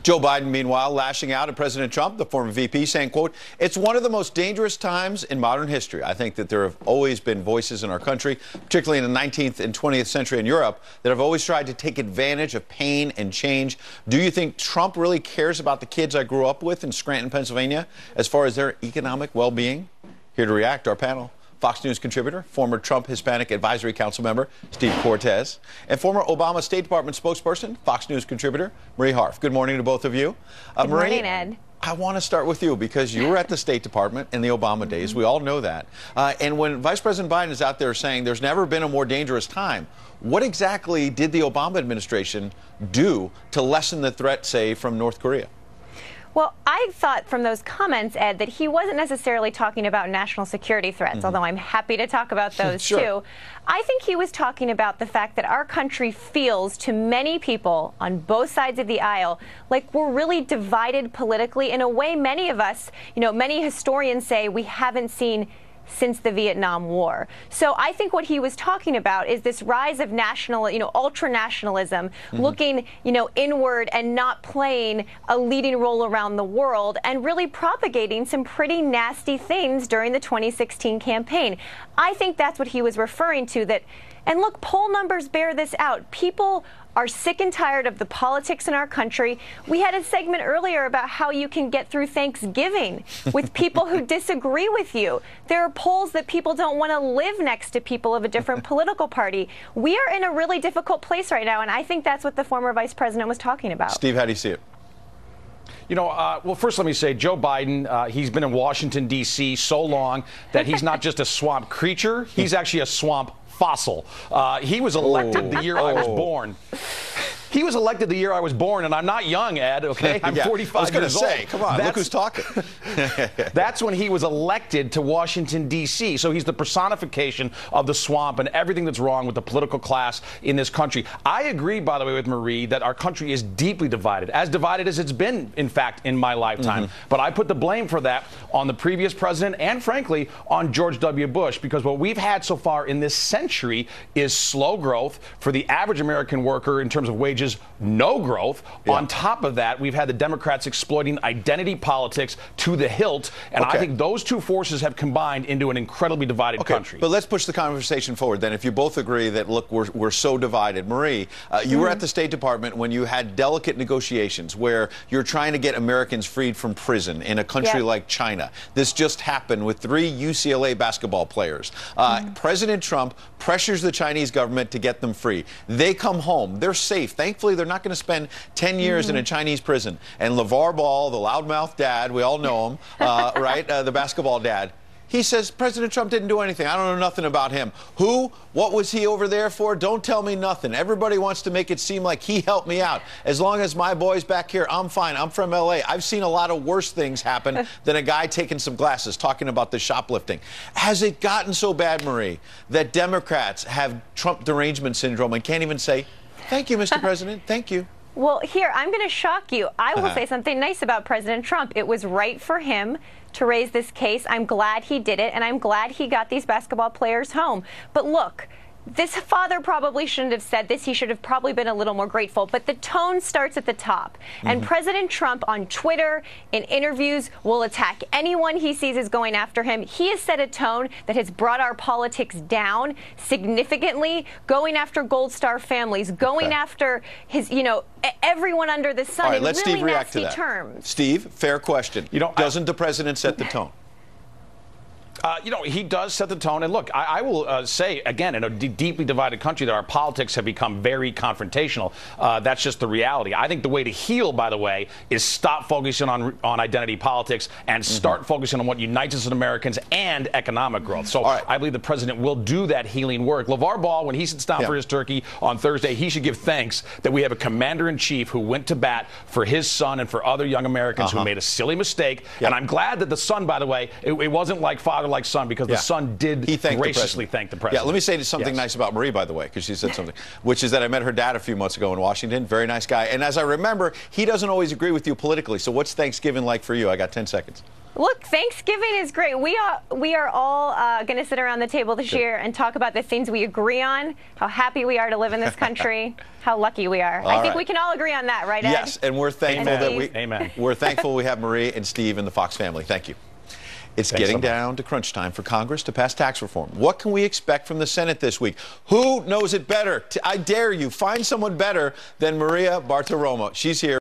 Joe Biden, meanwhile, lashing out at President Trump, the former VP, saying, quote, "It's one of the most dangerous times in modern history. I think that there have always been voices in our country, particularly in the 19th and 20th century in Europe, that have always tried to take advantage of pain and change. Do you think Trump really cares about the kids I grew up with in Scranton, Pennsylvania, as far as their economic well-being?" Here to react, our panel. Fox News contributor, former Trump Hispanic Advisory Council member Steve Cortez, and former Obama State Department spokesperson, Fox News contributor Marie Harf. Good morning to both of you. Good Marie, morning, Ed. I want to start with you because you were at the State Department in the Obama days. We all know that. And when Vice President Biden is out there saying there's never been a more dangerous time, what exactly did the Obama administration do to lessen the threat, say, from North Korea? Well, I thought from those comments, Ed, that he wasn't necessarily talking about national security threats, although I'm happy to talk about those too. I think he was talking about the fact that our country feels to many people on both sides of the aisle like we're really divided politically in a way many of us, many historians say we haven't seen since the Vietnam War. So I think what he was talking about is this rise of national, ultra-nationalism, looking, inward and not playing a leading role around the world and really propagating some pretty nasty things during the 2016 campaign. I think that's what he was referring to, and look, poll numbers bear this out. People are sick and tired of the politics in our country. We had a segment earlier about how you can get through Thanksgiving with people who disagree with you. There are polls that people don't want to live next to people of a different political party. We are in a really difficult place right now, and I think that's what the former vice president was talking about. Steve, how do you see it? Well, first let me say, Joe Biden, he's been in Washington, D.C. so long that he's not just a swamp creature, he's actually a swamp fossil. He was elected the year I was born. He was elected the year I was born, and I'm not young, Ed, okay? I'm 45 years old. I was going to say, come on, look who's talking. That's when he was elected to Washington, D.C., so he's the personification of the swamp and everything that's wrong with the political class in this country. I agree, by the way, with Marie, that our country is deeply divided as it's been, in fact, in my lifetime. But I put the blame for that on the previous president and, frankly, on George W. Bush, because what we've had so far in this century is slow growth for the average American worker in terms of wages. No growth. On top of that, we've had the Democrats exploiting identity politics to the hilt, and I think those two forces have combined into an incredibly divided country. But let's push the conversation forward then. If you both agree that, look, we're so divided. Marie, you were at the State Department when you had delicate negotiations where you're trying to get Americans freed from prison in a country like China. This just happened with 3 UCLA basketball players. President Trump pressures the Chinese government to get them free. They come home. They're safe. Thankfully, they're not going to spend 10 years in a Chinese prison. And LeVar Ball, the loudmouth dad, we all know him, right? The basketball dad. He says President Trump didn't do anything. I don't know nothing about him. Who? What was he over there for? Don't tell me nothing. Everybody wants to make it seem like he helped me out. As long as my boy's back here, I'm fine. I'm from L.A. I've seen a lot of worse things happen than a guy taking some glasses talking about the shoplifting. Has it gotten so bad, Marie, that Democrats have Trump derangement syndrome and can't even say, "Thank you, Mr. President. Thank you"? Well, here, I'm going to shock you. I will say something nice about President Trump. It was right for him to raise this case. I'm glad he did it, and I'm glad he got these basketball players home. But look, this father probably shouldn't have said this. He should have probably been a little more grateful. But the tone starts at the top. And President Trump on Twitter, in interviews, will attack anyone he sees is going after him. He has set a tone that has brought our politics down significantly, going after Gold Star families, going after his, everyone under the sun in really nasty terms. Steve, fair question. Doesn't the president set the tone? He does set the tone. And look, I will say, again, in a deeply divided country that our politics have become very confrontational. That's just the reality. I think the way to heal, by the way, is stop focusing on identity politics and start focusing on what unites us as Americans and economic growth. So I believe the president will do that healing work. LeVar Ball, when he sits down for his turkey on Thursday, he should give thanks that we have a commander-in-chief who went to bat for his son and for other young Americans who made a silly mistake. And I'm glad that the son, by the way, it wasn't like father father-like son, because the son did graciously thank the president. Yeah, let me say something nice about Marie, by the way, because she said something, which is that I met her dad a few months ago in Washington. Very nice guy. And as I remember, he doesn't always agree with you politically. So what's Thanksgiving like for you? I got 10 seconds. Look, Thanksgiving is great. We are all going to sit around the table this year and talk about the things we agree on, how happy we are to live in this country, how lucky we are. I think we can all agree on that, right, Ed? Yes, and we're thankful Amen. We're thankful we have Marie and Steve and the Fox family. Thank you. It's getting down to crunch time for Congress to pass tax reform. What can we expect from the Senate this week? Who knows it better? I dare you, find someone better than Maria Bartiromo. She's here.